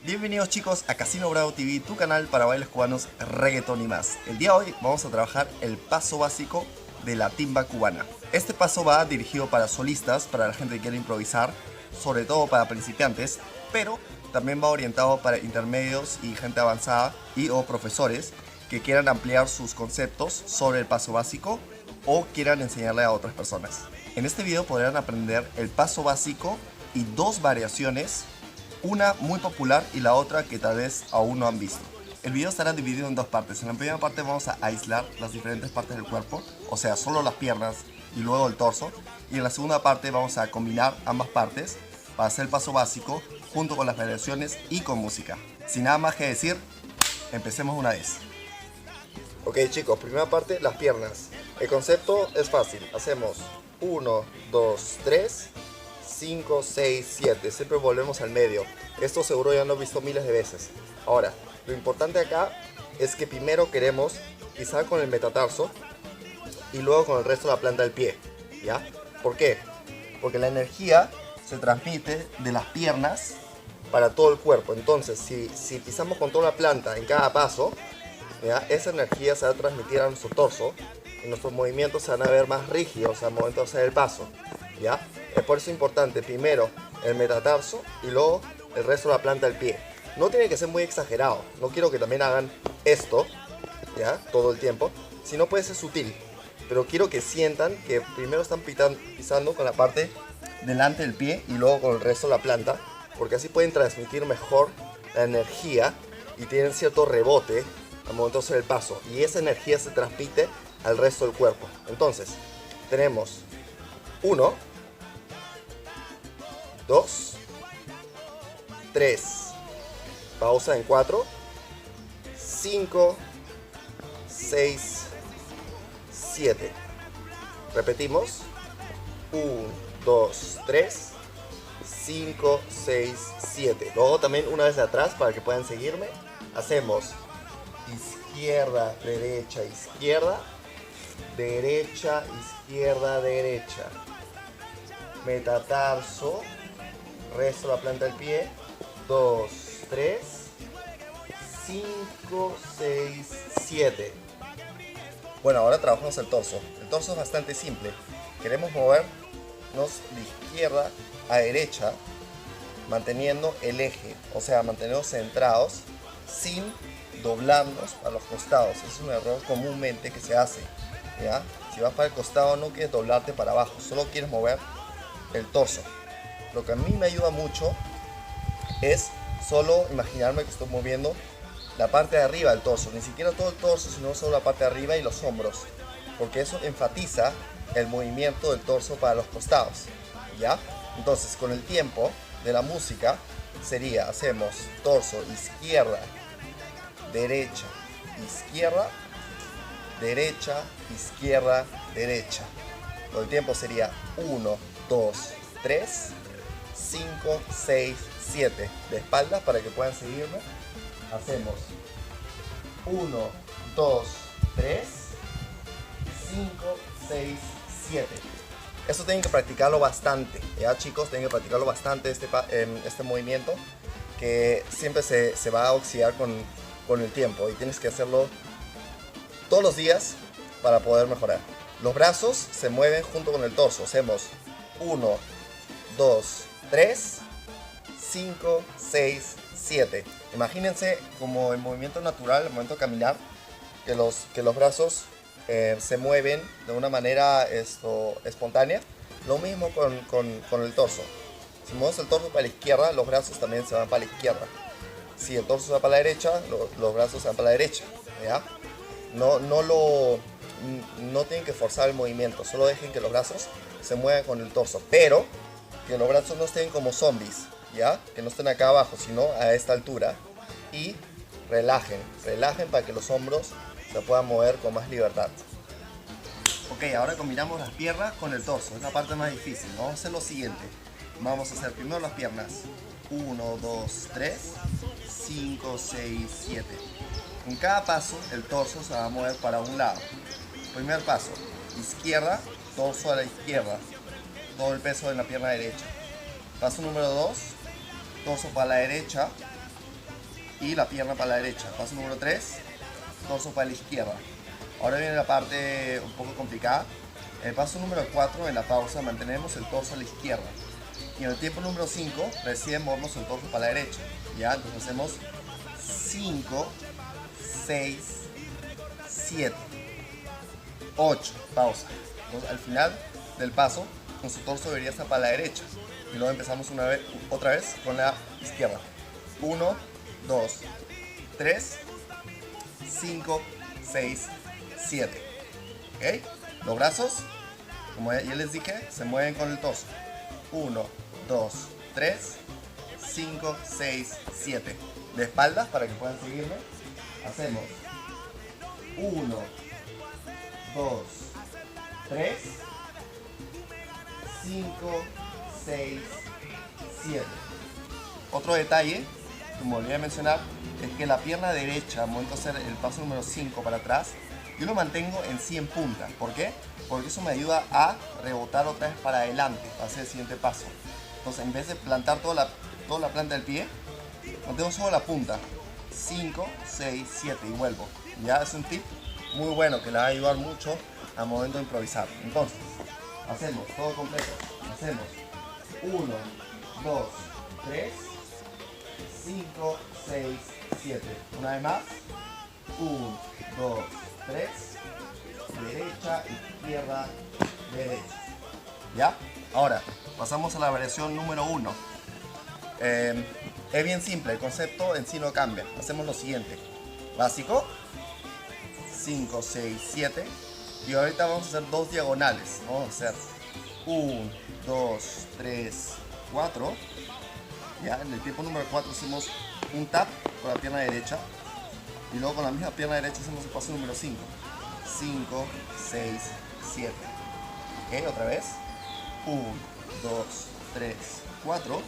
Bienvenidos chicos a Casino Bravo TV, tu canal para bailes cubanos, reggaetón y más. El día de hoy vamos a trabajar el paso básico de la timba cubana. Este paso va dirigido para solistas, para la gente que quiere improvisar, sobre todo para principiantes, pero también va orientado para intermedios y gente avanzada o profesores que quieran ampliar sus conceptos sobre el paso básico o quieran enseñarle a otras personas. En este video podrán aprender el paso básico y dos variaciones, una muy popular y la otra que tal vez aún no han visto. El video estará dividido en dos partes. En la primera parte vamos a aislar las diferentes partes del cuerpo, o sea, solo las piernas y luego el torso. Y en la segunda parte vamos a combinar ambas partes para hacer el paso básico junto con las variaciones y con música. Sin nada más que decir, empecemos una vez. Ok chicos, primera parte, las piernas. El concepto es fácil. Hacemos 1, 2, 3, 5, 6, 7. Siempre volvemos al medio. Esto seguro ya lo he visto miles de veces. Ahora, lo importante acá es que primero queremos pisar con el metatarso y luego con el resto de la planta del pie. ¿Ya? ¿Por qué? Porque la energía se transmite de las piernas para todo el cuerpo. Entonces, si pisamos con toda la planta en cada paso, ¿ya? Esa energía se va a transmitir a nuestro torso y nuestros movimientos se van a ver más rígidos al momento de hacer el paso. ¿Ya? Es por eso importante primero el metatarso y luego el resto de la planta del pie. No tiene que ser muy exagerado. No quiero que también hagan esto, ¿ya? Todo el tiempo. Sino puede ser sutil. Pero quiero que sientan que primero están pisando con la parte delante del pie y luego con el resto de la planta. Porque así pueden transmitir mejor la energía y tienen cierto rebote al momento de hacer el paso. Y esa energía se transmite al resto del cuerpo. Entonces, tenemos 1, 2, 3, pausa en 4, 5, 6, 7. Repetimos. 1, 2, 3, 5, 6, 7. Luego también una vez de atrás para que puedan seguirme. Hacemos izquierda, derecha, izquierda, derecha, izquierda, derecha. Metatarso, resto de la planta del pie. 2, 3, 5, 6, 7. Bueno, ahora trabajamos el torso. El torso es bastante simple. Queremos movernos de izquierda a derecha, manteniendo el eje, o sea, mantenernos centrados sin doblarnos a los costados. Es un error comúnmente que se hace, ¿ya? Si vas para el costado no quieres doblarte para abajo, solo quieres mover el torso. Lo que a mí me ayuda mucho es solo imaginarme que estoy moviendo la parte de arriba del torso, ni siquiera todo el torso, sino solo la parte de arriba y los hombros, porque eso enfatiza el movimiento del torso para los costados, ¿ya? Entonces, con el tiempo de la música sería, hacemos torso, izquierda, derecha, izquierda, derecha, izquierda, derecha. Con el tiempo sería 1, 2, 3, 5, 6, 7. De espaldas para que puedan seguirme. Hacemos 1, 2, 3, 5, 6, 7. Esto tienen que practicarlo bastante, ¿ya chicos? Tienen que practicarlo bastante este movimiento, que siempre se va a oxidar con el tiempo y tienes que hacerlo todos los días para poder mejorar. Los brazos se mueven junto con el torso. Hacemos 1, 2, 3, 5, 6, 7. Imagínense como el movimiento natural, el momento de caminar, que los brazos se mueven de una manera espontánea. Lo mismo con el torso. Si movemos el torso para la izquierda, los brazos también se van para la izquierda. Si el torso se va para la derecha, los brazos se van para la derecha, ¿ya? No tienen que forzar el movimiento, solo dejen que los brazos se muevan con el torso, pero que los brazos no estén como zombies, ¿ya? Que no estén acá abajo, sino a esta altura, y relajen para que los hombros se puedan mover con más libertad. Ok, ahora combinamos las piernas con el torso, es la parte más difícil. Vamos a hacer lo siguiente, vamos a hacer primero las piernas, 1, 2, 3, 5, 6, 7. En cada paso el torso se va a mover para un lado. Primer paso, izquierda, torso a la izquierda, todo el peso en la pierna derecha. Paso número 2, torso para la derecha, y la pierna para la derecha. Paso número 3, torso para la izquierda. Ahora viene la parte un poco complicada. En el paso número 4, en la pausa, mantenemos el torso a la izquierda. Y en el tiempo número 5, recién movemos el torso para la derecha. ¿Ya? Entonces hacemos 5, 6, 7, 8, pausa. Entonces, al final del paso, nuestro torso debería estar para la derecha. Y luego empezamos otra vez con la izquierda. 1, 2, 3, 5, 6, 7. ¿Ok? Los brazos, como ya les dije, se mueven con el torso. 1, 2, 3, 5, 6, 7. De espaldas, para que puedan seguirme, hacemos 1, 2, 3, 5, 6, 7. Otro detalle, como olvidé mencionar, es que la pierna derecha, al momento de hacer el paso número 5 para atrás, yo lo mantengo en 100 puntas. ¿Por qué? Porque eso me ayuda a rebotar otra vez para adelante, para hacer el siguiente paso. Entonces, en vez de plantar toda la planta del pie, mantengo solo la punta. 5, 6, 7 y vuelvo. Ya es un tip muy bueno que le va a ayudar mucho al momento de improvisar. Entonces, hacemos todo completo. Hacemos 1, 2, 3, 5, 6, 7. Una vez más. 1, 2, 3. Derecha, izquierda, derecha. ¿Ya? Ahora, pasamos a la variación número 1. Es bien simple, el concepto en sí no cambia. Hacemos lo siguiente. Básico. 5, 6, 7. Y ahorita vamos a hacer dos diagonales. Vamos a hacer 1, 2, 3, 4. Ya, en el tiempo número 4 hacemos un tap con la pierna derecha. Y luego con la misma pierna derecha hacemos el paso número 5. 5, 6, 7. Ok, otra vez. 1, 2, 3, 4.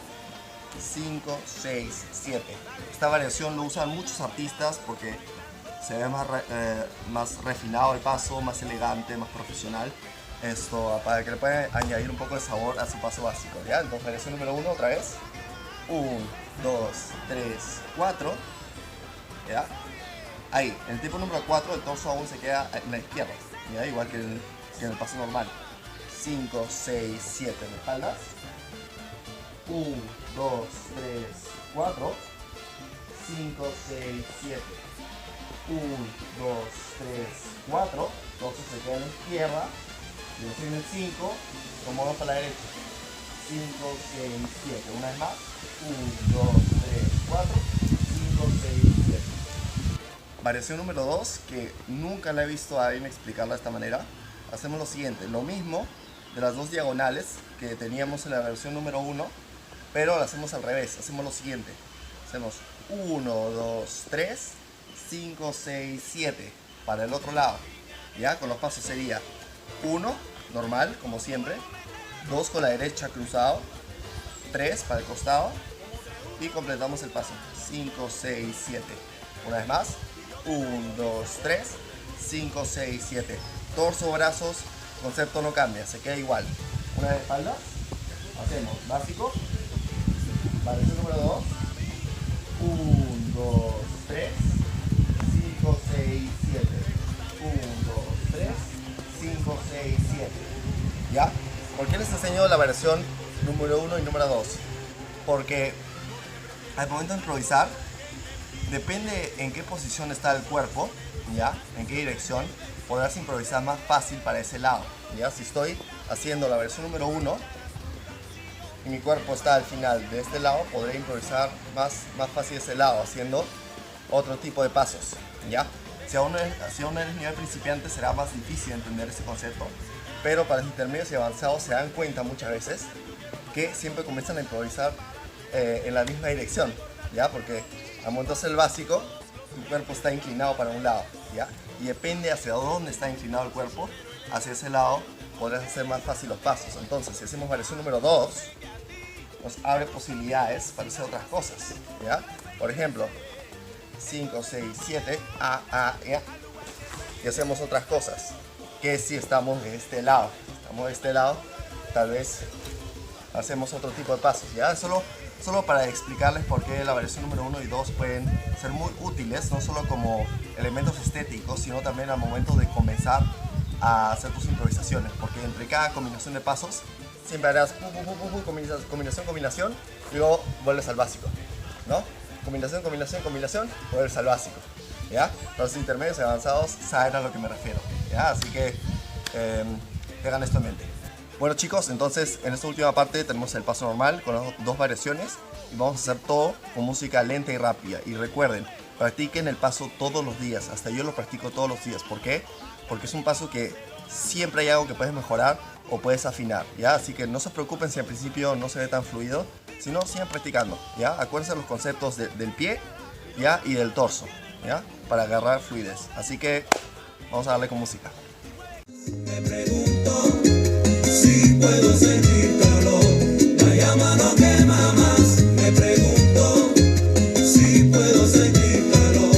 5, 6, 7. Esta variación lo usan muchos artistas porque se ve más refinado el paso, más elegante, más profesional. Esto para que le puedan añadir un poco de sabor a su paso básico. ¿Ya? Entonces, variación número 1 otra vez. 1, 2, 3, 4. ¿Ya? Ahí, en el tiempo número 4 el torso aún se queda en la izquierda. ¿Ya? Igual que en el paso normal. 5, 6, 7 en la espalda. 1, 2, 3, 4, 5, 6, 7. 1, 2, 3, 4. Entonces se queda en la izquierda. Y luego en el 5, lo muevo para la derecha. 5, 6, 7. Una vez más. 1, 2, 3, 4, 5, 6, 7. Variación número 2, que nunca la he visto a alguien explicarla de esta manera. Hacemos lo siguiente, lo mismo de las dos diagonales que teníamos en la versión número 1, pero lo hacemos al revés. Hacemos lo siguiente, hacemos 1, 2, 3, 5, 6, 7 para el otro lado. Ya, con los pasos sería 1, normal, como siempre, 2 con la derecha cruzado, 3 para el costado y completamos el paso. 5, 6, 7. Una vez más. 1, 2, 3, 5, 6, 7. Torso, brazos, concepto no cambia, se queda igual. Una de espalda, hacemos básico, variación número 2, 1, 2, 3, 5, 6, 7. 1, 2, 3, 5, 6, 7. ¿Ya? ¿Por qué les enseño la variación número 1 y número 2? Porque al momento de improvisar, depende en qué posición está el cuerpo, ¿ya? En qué dirección, podrás improvisar más fácil para ese lado, ¿ya? Si estoy haciendo la versión número 1 y mi cuerpo está al final de este lado, podré improvisar más fácil ese lado, haciendo otro tipo de pasos, ¿ya? Si aún eres nivel principiante, será más difícil entender ese concepto, pero para los intermedios y avanzados se dan cuenta muchas veces que siempre comienzan a improvisar en la misma dirección, ¿ya? Porque al momento de hacer el básico, tu cuerpo está inclinado para un lado, ¿ya? Y depende hacia dónde está inclinado el cuerpo, hacia ese lado podrás hacer más fácil los pasos. Entonces, si hacemos variación número 2, nos abre posibilidades para hacer otras cosas, ¿ya? Por ejemplo, 5, 6, 7, ya. Y hacemos otras cosas, que si estamos de este lado, tal vez hacemos otro tipo de pasos, ¿ya? Solo solo para explicarles por qué la variación número 1 y 2 pueden ser muy útiles, no solo como elementos estéticos, sino también al momento de comenzar a hacer tus improvisaciones, porque entre cada combinación de pasos siempre harás combinación, y luego vuelves al básico, ¿no? Combinación, vuelves al básico, ¿ya? Los intermedios y avanzados saben a lo que me refiero, ¿ya? Así que tengan esto en mente. Bueno chicos, entonces en esta última parte tenemos el paso normal con las dos variaciones y vamos a hacer todo con música lenta y rápida. Y recuerden, practiquen el paso todos los días, hasta yo lo practico todos los días. ¿Por qué? Porque es un paso que siempre hay algo que puedes mejorar o puedes afinar, ¿ya? Así que no se preocupen si al principio no se ve tan fluido, sino sigan practicando, ¿ya? Acuérdense los conceptos del pie, ¿ya? Y del torso, ¿ya? Para agarrar fluidez. Así que vamos a darle con música. Me pregunto si puedo sentir calor, la llama no quema más. Me pregunto si puedo sentir calor,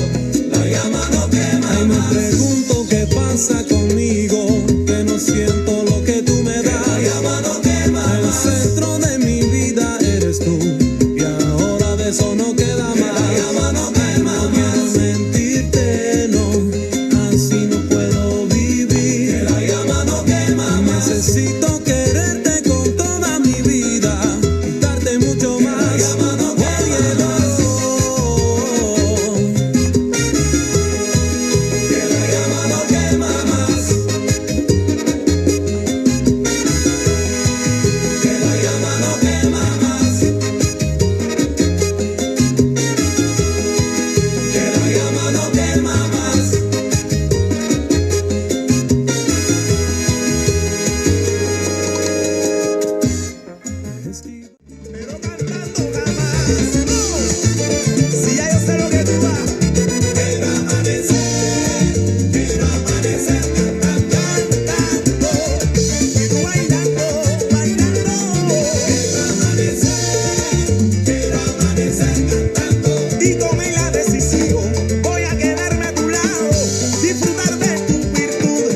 la llama no quema más. Me pregunto qué pasa conmigo, que no siento lo que tú me das. La llama no quema más. El centro de mi vida eres tú, y ahora de eso no queda más. La llama no quema más. No quiero mentirte, no, así no puedo vivir. La llama no quema más. Necesito quererte con toda mi vida y darte mucho más. La llama no quema más. Que la llama no quema más. Que la llama no quema más. Que la llama no quema más. Pero cantando jamás. Si ya yo sé lo que tú vas. Quiero amanecer cantando. Y tú bailando. Quiero amanecer cantando. Y tomé la decisión. Voy a quedarme a tu lado. Disfrutar de tu virtud.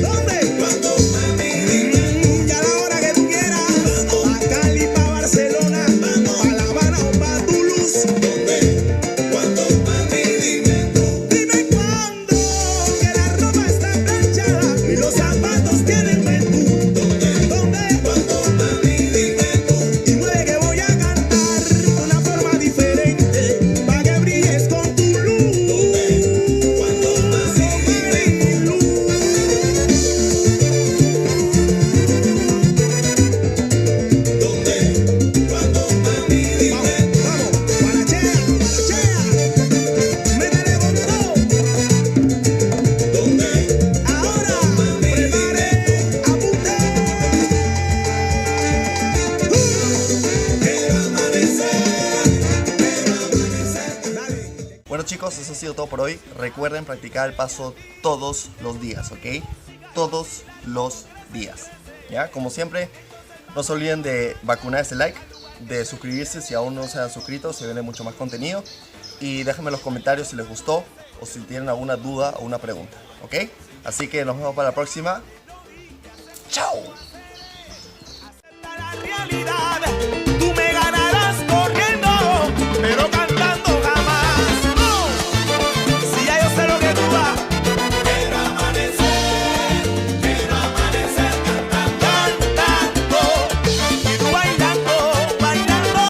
¿Dónde? Cuando mami dime. Y a la hora que tú quieras. Pa' Cali, pa' Barcelona. Pa' La Habana o pa' Toulouse. Cuando mami dime tú. Dime cuándo. Que la ropa está planchada y los zapatos tienen virtud. ¿Dónde? Cuando mami dime tú. Y mueve que voy a cantar de una forma diferente. Pa' que brilles con tu luz. Cuando mami dime tú. Cuando mami dime tú. Vamos, guarachea, métele con todo. Ahora, prepare, apunte. Quiero amanecer. Dale. Bueno chicos, eso ha sido todo por hoy. Recuerden practicar el paso todos los días, ¿ok? Todos los días, ¿ya? Como siempre, no se olviden de vacunar ese like, de suscribirse si aún no se han suscrito, se viene mucho más contenido. Y déjenme en los comentarios si les gustó o si tienen alguna duda o una pregunta, ¿ok? Así que nos vemos para la próxima. ¡Chao! La realidad.